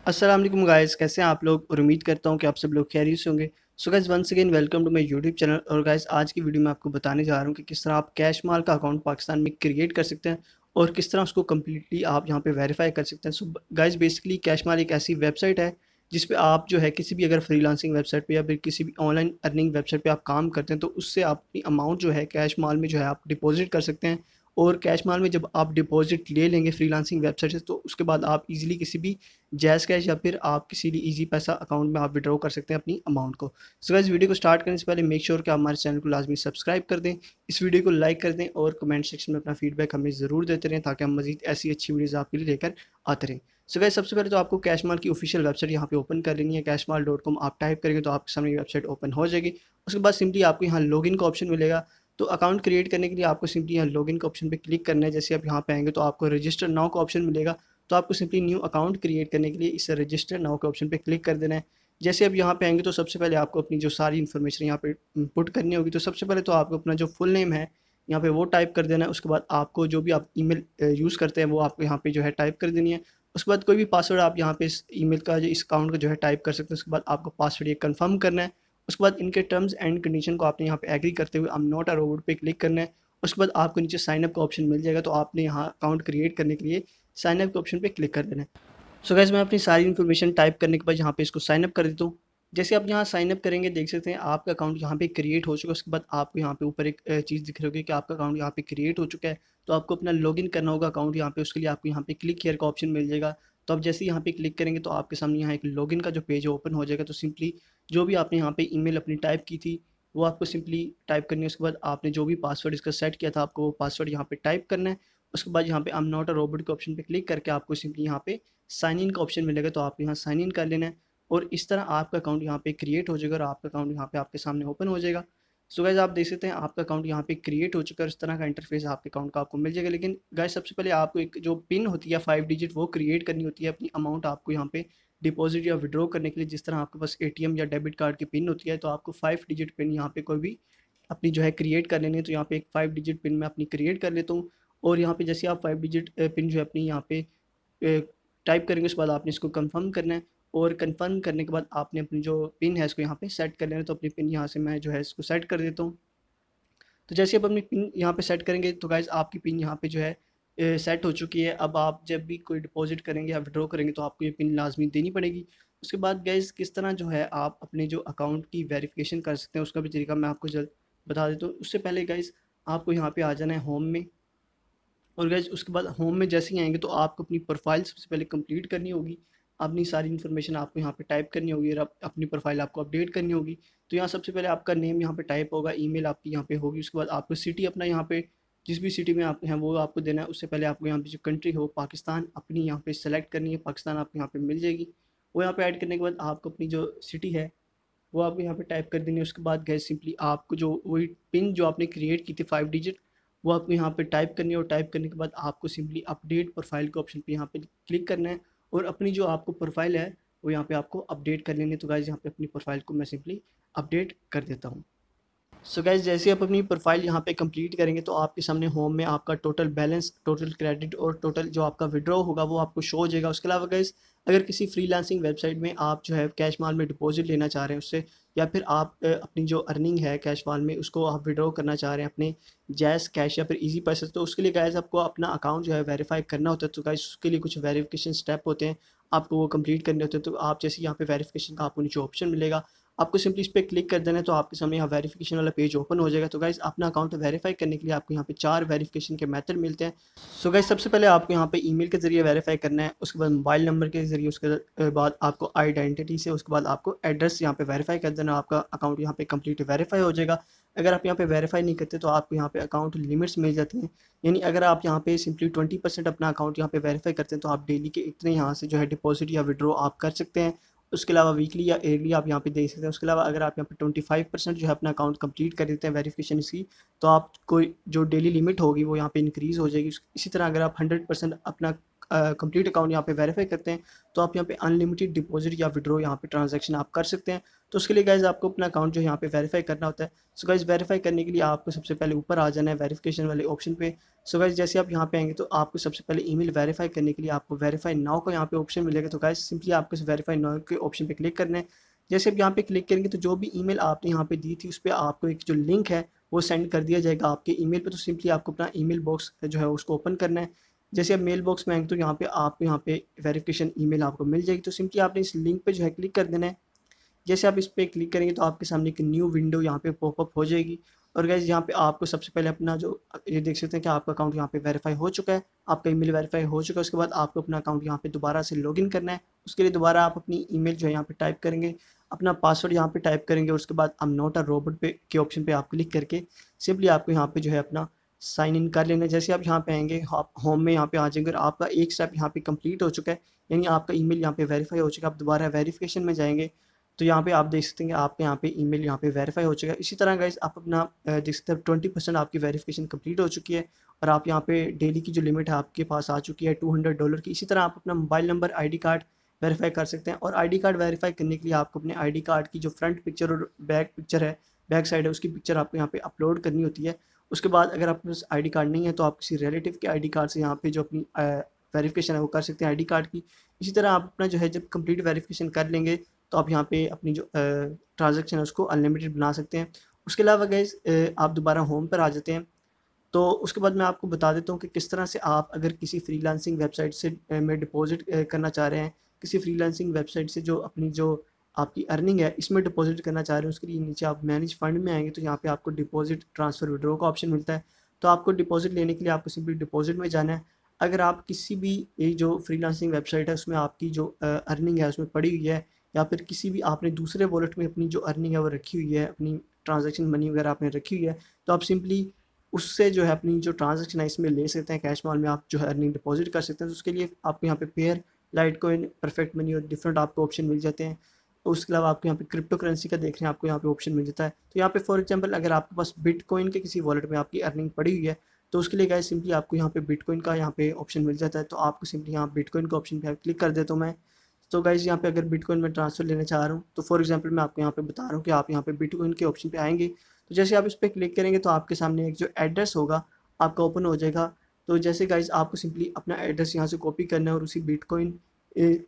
अस्सलाम वालेकुम गाइस, कैसे हैं आप लोग। और उम्मीद करता हूँ कि आप सब लोग खैरियत से होंगे। So guys, once again welcome to my YouTube channel. और गाइस, आज की वीडियो में आपको बताने जा रहा हूँ कि किस तरह आप कैश माल का अकाउंट पाकिस्तान में क्रिएट कर सकते हैं और किस तरह उसको कम्प्लीटली आप यहाँ पे वेरीफाई कर सकते हैं। सो गाइस, बेसिकली कैश माल एक ऐसी वेबसाइट है जिस पे आप जो है किसी भी अगर फ्रीलांसिंग वेबसाइट पे या फिर किसी भी ऑनलाइन अर्निंग वेबसाइट पे आप काम करते हैं तो उससे आप अपनी अमाउंट जो है कैश माल में जो है आप डिपॉजिट कर सकते हैं। और कैश माल में जब आप डिपॉजिट ले लेंगे फ्रीलांसिंग वेबसाइट से तो उसके बाद आप इजीली किसी भी जैज़ कैश या फिर आप किसी भी ईजी पैसा अकाउंट में आप विड्रॉ कर सकते हैं अपनी अमाउंट को। सो गाइस, वीडियो को स्टार्ट करने से पहले मेक श्योर कि आप हमारे चैनल को लाजमी सब्सक्राइब कर दें, इस वीडियो को लाइक कर दें और कमेंट सेक्शन में अपना फीडबैक हमें ज़रूर देते रहें ताकि हम मजीद ऐसी अच्छी वीडियोज़ आपके लिए लेकर आते रहें। सो गाइस, सबसे पहले तो आपको कैश माल की ऑफिशियल वेबसाइट यहाँ पे ओपन कर लेनी है। cashmal.com आप टाइप करेंगे तो आपके सामने ये वेबसाइट ओपन हो जाएगी। उसके बाद सिंपली आपको यहाँ लॉगिन का ऑप्शन मिलेगा। तो अकाउंट क्रिएट करने के लिए आपको सिंपली यहाँ लॉगिन के ऑप्शन पे क्लिक करना है। जैसे आप यहाँ पे आएंगे तो आपको रजिस्टर नाउ का ऑप्शन मिलेगा। तो आपको सिंपली न्यू अकाउंट क्रिएट करने के लिए इस रजिस्टर नाउ के ऑप्शन पे क्लिक कर देना है। जैसे आप यहाँ पे आएंगे तो सबसे पहले आपको अपनी जो सारी इन्फॉर्मेशन यहाँ पे पुट करनी होगी। तो सबसे पहले तो आपको अपना जो फुल नेम है यहाँ पे वो टाइप कर देना है। उसके बाद आपको जो भी आप ईमेल यूज़ करते हैं वो आपको यहाँ पे जो है टाइप कर देनी है। उसके बाद कोई भी पासवर्ड आप यहाँ पे इस ईमेल का जो इस अकाउंट का जो है टाइप कर सकते हैं। उसके बाद आपको पासवर्ड ये कंफर्म करना है। उसके बाद इनके टर्म्स एंड कंडीशन को आपने यहाँ पे एग्री करते हुए I am not a robot पे क्लिक करना है। उसके बाद आपको नीचे साइन अप का ऑप्शन मिल जाएगा। तो आपने यहाँ अकाउंट क्रिएट करने के लिए साइन अप के ऑप्शन पे क्लिक कर देना है। सो गाइस, मैं अपनी सारी इन्फॉर्मेशन टाइप करने के बाद यहाँ पे इसको साइन अप कर देता हूँ। जैसे आप यहाँ साइन अप करेंगे देख सकते हैं आपका अकाउंट यहाँ पे क्रिएट हो चुका है। उसके बाद आपको यहाँ पे ऊपर एक चीज़ दिख रही होगी कि आपका अकाउंट यहाँ पे क्रिएट हो चुका है। तो आपको अपना लॉगिन करना होगा अकाउंट यहाँ पे। उसके लिए आपको यहाँ पे क्लिक हियर का ऑप्शन मिल जाएगा। तो आप जैसे ही यहाँ पे क्लिक करेंगे तो आपके सामने यहाँ एक लॉगिन का जो पेज है ओपन हो जाएगा। तो सिंपली जो भी आपने यहाँ पे ईमेल अपनी टाइप की थी वो आपको सिंपली टाइप करनी है। उसके बाद आपने जो भी पासवर्ड इसका सेट किया था आपको वो पासवर्ड यहाँ पे टाइप करना है। उसके बाद यहाँ पे I am not a robot के ऑप्शन पे क्लिक करके आपको सिंपली यहाँ पे साइन इन का ऑप्शन मिलेगा। तो आप यहाँ साइन इन कर लेना है और इस तरह आपका अकाउंट यहाँ पे क्रिएट हो जाएगा और आपका अकाउंट यहाँ पे आपके सामने ओपन हो जाएगा। सो गाइस, आप देख सकते हैं आपका अकाउंट यहाँ पे क्रिएट हो चुका है। इस तरह का इंटरफेस आपके अकाउंट का आपको मिल जाएगा। लेकिन गाइस, सबसे पहले आपको एक जो पिन होती है 5 डिजिट वो क्रिएट करनी होती है अपनी अमाउंट आपको यहाँ पे डिपॉजिट या विड्रॉ करने के लिए। जिस तरह आपके पास एटीएम या डेबिट कार्ड की पिन होती है तो आपको 5 डिजिट पिन यहाँ पे कोई भी अपनी जो है क्रिएट कर लेनी है। तो यहाँ पे एक 5 डिजिट पिन मैं अपनी क्रिएट कर लेता हूँ। और यहाँ पे जैसे आप 5 डिजिट पिन जो है अपनी यहाँ पे टाइप करेंगे उसके बाद आपने इसको कंफर्म करना है। और कंफर्म करने के बाद आपने अपनी जो पिन है इसको यहाँ पे सेट कर लेना है। तो अपनी पिन यहाँ से मैं जो है इसको सेट कर देता हूँ। तो जैसे आप अपनी पिन यहाँ पे सेट करेंगे तो गाइज आपकी पिन यहाँ पे जो है सेट हो चुकी है। अब आप जब भी कोई डिपॉजिट करेंगे या विड्रॉ करेंगे तो आपको ये पिन लाजमी देनी पड़ेगी। उसके बाद गाइज किस तरह जो है आप अपने जो अकाउंट की वेरिफिकेशन कर सकते हैं उसका भी तरीका मैं आपको जल्द बता देता हूँ। उससे पहले गाइज आपको यहाँ पे आ जाना है होम में। और गाइज उसके बाद होम में जैसे ही आएंगे तो आपको अपनी प्रोफाइल सबसे पहले कंप्लीट करनी होगी। अपनी सारी इन्फॉर्मेशन आपको यहाँ पे टाइप करनी होगी और अपनी प्रोफाइल आपको अपडेट करनी होगी। तो यहाँ सबसे पहले आपका नेम यहाँ पे टाइप होगा, ईमेल आपकी यहाँ पे होगी। उसके बाद आपको सिटी अपना यहाँ पे जिस भी सिटी में आप हैं वो आपको देना है। उससे पहले आपको यहाँ पे जो कंट्री हो पाकिस्तान अपनी यहाँ पे सेलेक्ट करनी है। पाकिस्तान आपको यहाँ पे मिल जाएगी। वो यहाँ पे ऐड करने के बाद आपको अपनी जो सिटी है वो आपको यहाँ पे टाइप कर देनी है। उसके बाद गैस सिंपली आपको जो वही पिन जो आपने क्रिएट की थी 5 डिजिट वो आपको यहाँ पे टाइप करनी है। और टाइप करने के बाद आपको सिंपली अपडेट प्रोफाइल के ऑप्शन पे यहाँ पे क्लिक करना है और अपनी जो आपको प्रोफाइल है वो यहाँ पे आपको अपडेट कर लेनी है। तो गाइज यहाँ पे अपनी प्रोफाइल को मैं सिंपली अपडेट कर देता हूँ। सो गाइज, जैसे आप अपनी प्रोफाइल यहाँ पे कंप्लीट करेंगे तो आपके सामने होम में आपका टोटल बैलेंस, टोटल क्रेडिट और टोटल जो आपका विड्रॉ होगा वो आपको शो हो जाएगा। उसके अलावा गाइज अगर किसी फ्रीलांसिंग वेबसाइट में आप जो है कैश माल में डिपॉजिट लेना चाह रहे हैं उससे या फिर आप अपनी जो अर्निंग है कैश माल में उसको आप विड्रॉ करना चाह रहे हैं अपने जैस कैश या फिर इजी पैसे, तो उसके लिए गाइज आपको अपना अकाउंट जो है वेरीफाई करना होता है। तो गाइज उसके लिए कुछ वेरिफिकेशन स्टेप होते हैं आपको वो कंप्लीट करने होते हैं। तो आप जैसे यहाँ पे वेरिफिकेशन का आपको नीचे ऑप्शन मिलेगा आपको सिंपली इस पर क्लिक कर देना है। तो आपके सामने यहाँ वेरिफिकेशन वाला पेज ओपन हो जाएगा। तो गाइज अपना अकाउंट वेरीफाई करने के लिए आपको यहाँ पे 4 वेरिफिकेशन के मेथड मिलते हैं। सो गाइज सबसे पहले आपको यहाँ पे ईमेल के जरिए वेरीफाई करना है। उसके बाद मोबाइल नंबर के जरिए, उसके बाद आपको आइडेंटिटी से, उसके बाद आपको एड्रेस यहाँ पे वेरीफाई कर देना। आपका अकाउंट यहाँ पे कंप्लीट वेरीफाई हो जाएगा। अगर आप यहाँ पे वेरीफाई नहीं करते तो आपको यहाँ पे अकाउंट लिमिट्स मिल जाती हैं। यानी अगर आप यहाँ पे सिंपली 20% अपना अकाउंट यहाँ पे वेरीफाई करते हैं तो आप डेली के इतने यहाँ से जो है डिपॉजिट या विड्रॉ आप कर सकते हैं। उसके अलावा वीकली या ईयरली आप यहाँ पे देख सकते हैं। उसके अलावा अगर आप यहाँ पे 25% जो है अपना अकाउंट कंप्लीट कर देते हैं वेरिफिकेशन इसकी तो आप कोई जो डेली लिमिट होगी वो यहाँ पे इंक्रीज़ हो जाएगी। इसी तरह अगर आप 100% अपना कंप्लीट अकाउंट यहाँ पे वेरीफाई करते हैं तो आप यहाँ पे अनलिमिटेड डिपॉजिट या विड्रॉ यहाँ पे ट्रांजैक्शन आप कर सकते हैं। तो उसके लिए गाइज़ आपको अपना अकाउंट जो यहाँ पे वेरीफाई करना होता है। सो गाइज़ वेरीफाई करने के लिए आपको सबसे पहले ऊपर आ जाना है वेरिफिकेशन वाले ऑप्शन पे। सो गाइज़ जैसे आप यहाँ पे आएंगे तो आपको सबसे पहले ईमेल वेरीफाई करने के लिए आपको वेरीफाई नाउ का यहाँ पे ऑप्शन मिलेगा। तो गाइज़ सिंपली आपको इस वेरीफाई नाउ के ऑप्शन पे क्लिक करना है। जैसे आप यहाँ पे क्लिक करेंगे तो जो भी ईमेल आपने यहाँ पे दी थी उस पर आपको एक जो लिंक है वो सेंड कर दिया जाएगा आपके ईमेल पे। तो सिंपली आपको अपना ईमेल बॉक्स जो है उसको ओपन करना है। जैसे आप मेल बॉक्स में आएंगे तो यहाँ पे वेरिफिकेशन ईमेल आपको मिल जाएगी। तो सिंपली आपने इस लिंक पे जो है क्लिक कर देना है। जैसे आप इस पर क्लिक करेंगे तो आपके सामने एक न्यू विंडो यहाँ पे पॉपअप हो जाएगी। और गाइज यहाँ पे आपको सबसे पहले अपना जो ये देख सकते हैं कि आपका अकाउंट यहाँ पे वेरीफाई हो चुका है, आपका ईमेल वेरीफाई हो चुका है। उसके बाद आपको अपना अकाउंट यहाँ पे दोबारा से लॉगिन करना है। उसके लिए दोबारा आप अपनी ईमेल जो है यहाँ पे टाइप करेंगे, अपना पासवर्ड यहाँ पे टाइप करेंगे और उसके बाद I am not a robot पे के ऑप्शन पे आप क्लिक करके सिंपली आपको यहाँ पे जो है अपना साइन इन कर लेना है। जैसे आप यहाँ पे आएंगे आप होम में यहाँ पे आ जाएंगे और आपका एक स्टेप यहाँ पे कंप्लीट हो चुका है, यानी आपका ईमेल यहाँ पे वेरीफाई हो चुका है। आप दोबारा वेरिफिकेशन में जाएंगे तो यहाँ पे आप देख सकते हैं कि आपके यहाँ पे ईमेल यहाँ पे वेरीफाई हो चुका है। इसी तरह गाइज आप अपना देख सकते हैं 20% आपकी वेरिफिकेशन कंप्लीट हो चुकी है और आप यहाँ पे डेली की जो लिमिट है आपके पास आ चुकी है $200 की। इसी तरह आप अपना mobile number ID card verify कर सकते हैं। और आईडी कार्ड वेरीफाई करने के लिए आपको अपने आईडी कार्ड की जो फ्रंट पिक्चर और बैक पिक्चर है, बैक साइड है, उसकी पिक्चर आपको यहाँ पे अपलोड करनी होती है। उसके बाद अगर आपके पास आईडी कार्ड नहीं है तो आप किसी रिलेटिव के आईडी कार्ड से यहाँ पे जो अपनी वेरिफिकेशन है वो कर सकते हैं आईडी कार्ड की। इसी तरह आप अपना जो है जब कंप्लीट वेरिफिकेशन कर लेंगे तो आप यहाँ पे अपनी जो ट्रांजैक्शन है उसको अनलिमिटेड बना सकते हैं। उसके अलावा गाइज आप दोबारा होम पर आ जाते हैं। तो उसके बाद मैं आपको बता देता हूँ कि किस तरह से आप अगर किसी फ्रीलांसिंग वेबसाइट से में डिपॉजिट करना चाह रहे हैं, किसी फ्रीलांसिंग वेबसाइट से जो अपनी जो आपकी अर्निंग है इसमें डिपॉजिट करना चाह रहे हैं, उसके लिए नीचे आप मैनेज फंड में आएंगे तो यहाँ पे आपको डिपॉजिट ट्रांसफ़र विड्रॉ का ऑप्शन मिलता है। तो आपको डिपॉजिट लेने के लिए आपको सिंपली डिपॉजिट में जाना है। अगर आप किसी भी ये जो फ्रीलांसिंग वेबसाइट है उसमें आपकी जो अर्निंग है उसमें पड़ी हुई है या फिर किसी भी आपने दूसरे वॉलेट में अपनी जो अर्निंग है वो रखी हुई है, अपनी ट्रांजैक्शन मनी वगैरह आपने रखी हुई है, तो आप सिंपली उससे जो है अपनी जो ट्रांजैक्शन है इसमें ले सकते हैं। कैश माल में आप जो है अर्निंग डिपॉजिट कर सकते हैं। तो उसके लिए आपको यहाँ पे pair, light coin, perfect money और डिफरेंट आपको ऑप्शन मिल जाते हैं। उसके अलावा आपको यहाँ पे क्रिप्टो करेंसी का देख रहे हैं, आपको यहाँ पे ऑप्शन मिल जाता है। तो यहाँ पे फॉर एग्जांपल अगर आपके पास बिटकॉइन के किसी वॉलेट में आपकी अर्निंग पड़ी हुई है तो उसके लिए गाइस सिंपली आपको यहाँ पे बिटकॉइन का यहाँ पे ऑप्शन मिल जाता है। तो आपको सिंपली यहाँ बिटकॉइन का ऑप्शन पे क्लिक कर देता हूँ मैं। तो गाइस यहाँ पे अगर बिटकॉइन में ट्रांसफ़र लेना चाह रहा हूँ तो फॉर एग्जांपल मैं आपको यहाँ पे बता रहा हूँ कि आप यहाँ पे बिटकॉइन के ऑप्शन पे आएंगे तो जैसे आप इस पर क्लिक करेंगे तो आपके सामने एक जो एड्रेस होगा आपका ओपन हो जाएगा। तो जैसे गाइस आपको सिंपली अपना एड्रेस यहाँ से कॉपी करना है और उसी बिटकॉइन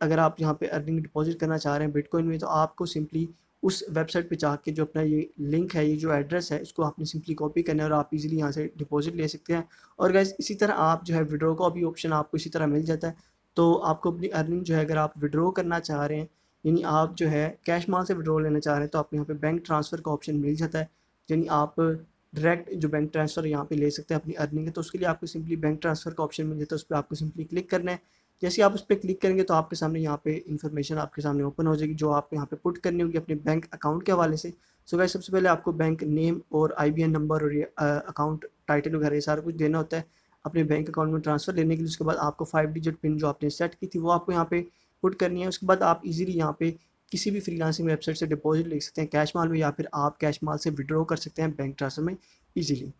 अगर आप यहाँ पे अर्निंग डिपॉजिट करना चाह रहे हैं बिटकॉइन में तो आपको सिंपली उस वेबसाइट पे जाके जो अपना ये लिंक है, ये जो एड्रेस है, इसको आपने सिंपली कॉपी करना है और आप इजीली यहाँ से डिपॉजिट ले सकते हैं। और गाइस इसी तरह आप जो है विड्रॉ का भी ऑप्शन आपको इसी तरह मिल जाता है। तो आपको अपनी अर्निंग जो है अगर आप विड्रॉ करना चाह रहे हैं, यानी आप जो है कैश माल से विड्रॉ लेना चाह रहे हैं, तो आपको यहाँ पे बैंक ट्रांसफ़र का ऑप्शन मिल जाता है। यानी आप डायरेक्ट जो बैंक ट्रांसफ़र यहाँ पे ले सकते हैं अपनी अर्निंग है। तो उसके लिए आपको सिंपली बैंक ट्रांसफ़र का ऑप्शन मिल जाता है, उस पर आपको सिंपली क्लिक करना है। जैसे आप उस पर क्लिक करेंगे तो आपके सामने यहाँ पे इन्फॉर्मेशन आपके सामने ओपन हो जाएगी जो आपको यहाँ पे पुट करनी होगी अपने बैंक अकाउंट के हवाले से। सो गाइस सबसे पहले आपको बैंक नेम और IBN नंबर और ये अकाउंट टाइटल वगैरह ये सारा कुछ देना होता है अपने बैंक अकाउंट में ट्रांसफ़र लेने के लिए। उसके बाद आपको 5 डिजिट पिन जो आपने सेट की थी वो आपको यहाँ पे पुट करनी है। उसके बाद आप इजीली यहाँ पे किसी भी फ्रीलांसिंग वेबसाइट से डिपॉजिट ले सकते हैं कैश माल में या फिर आप कैश माल से विड्रॉ कर सकते हैं बैंक ट्रांसफ़र में ईजिली।